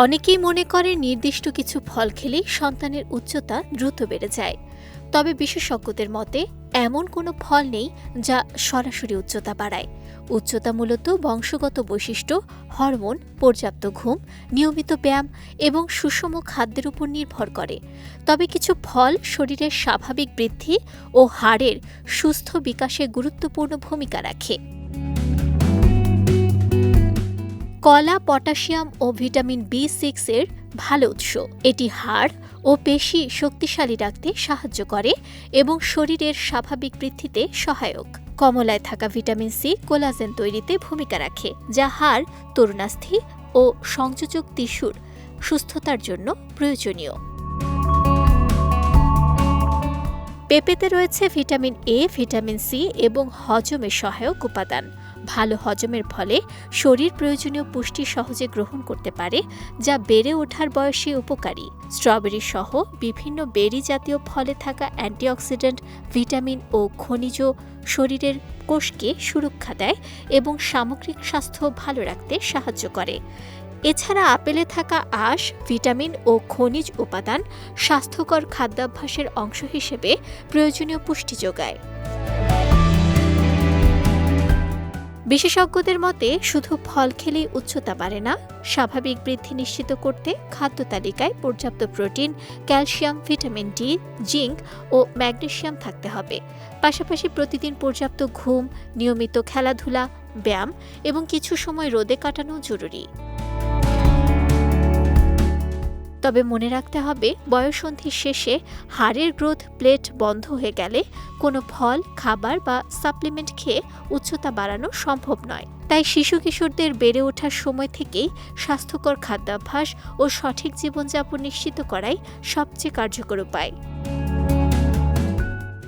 অনেকেই মনে করে নির্দিষ্ট কিছু ফল খেলেই সন্তানের উচ্চতা দ্রুত বেড়ে যায়। তবে বিশেষজ্ঞদের মতে এমন কোনো ফল নেই যা সরাসরি উচ্চতা বাড়ায়। উচ্চতা মূলত বংশগত বৈশিষ্ট্য, হরমোন, পর্যাপ্ত ঘুম, নিয়মিত ব্যায়াম এবং সুষম খাদ্যের উপর নির্ভর করে। তবে কিছু ফল শরীরের স্বাভাবিক বৃদ্ধি ও হাড়ের সুস্থ বিকাশে গুরুত্বপূর্ণ ভূমিকা রাখে। কলা পটাশিয়াম ও ভিটামিন B6 এর ভালো উৎস। এটি হাড় ও পেশি শক্তিশালী রাখতে সাহায্য করে এবং শরীরের স্বাভাবিক বৃদ্ধিতে সহায়ক। কমলায় থাকা ভিটামিন সি কোলাজেন তৈরিতে ভূমিকা রাখে, যা হাড়, তরুণাস্থি ও সংযোজক টিস্যুর সুস্থতার জন্য প্রয়োজনীয়। পেঁপেতে রয়েছে ভিটামিন এ, ভিটামিন সি এবং হজমের সহায়ক উপাদান। ভালো হজমের ফলে শরীর প্রয়োজনীয় পুষ্টি সহজে গ্রহণ করতে পারে, যা বেড়ে ওঠার বয়সে উপকারী। স্ট্রবেরি সহ বিভিন্ন বেরি জাতীয় ফলে থাকা অ্যান্টিঅক্সিডেন্ট, ভিটামিন ও খনিজ শরীরের কোষকে সুরক্ষা দেয় এবং সামগ্রিক স্বাস্থ্য ভালো রাখতে সাহায্য করে। এছাড়া আপেলে থাকা আঁশ, ভিটামিন ও খনিজ উপাদান স্বাস্থ্যকর খাদ্যাভ্যাসের অংশ হিসেবে প্রয়োজনীয় পুষ্টি যোগায়। বিশেষজ্ঞদের মতে শুধু ফল খেলেই উচ্চতা বাড়ে না। স্বাভাবিক বৃদ্ধি নিশ্চিত করতে খাদ্য তালিকায় পর্যাপ্ত protein, calcium, vitamin D, zinc ও ম্যাগনেসিয়াম থাকতে হবে। পাশাপাশি প্রতিদিন পর্যাপ্ত ঘুম, নিয়মিত খেলাধুলা, ব্যায়াম এবং কিছু সময় রোদে কাটানো জরুরি। তবে মনে রাখতে হবে, বয়ঃসন্ধির শেষে হাড়ের গ্রোথ প্লেট বন্ধ হয়ে গেলে কোনো ফল, খাবার বা সাপ্লিমেন্ট খেয়ে উচ্চতা বাড়ানো সম্ভব নয়। তাই শিশু কিশোরদের বেড়ে ওঠার সময় থেকেই স্বাস্থ্যকর খাদ্যাভ্যাস ও সঠিক জীবনযাপন নিশ্চিত করাই সবচেয়ে কার্যকর উপায়।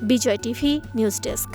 বিজয় টিভি নিউজ ডেস্ক।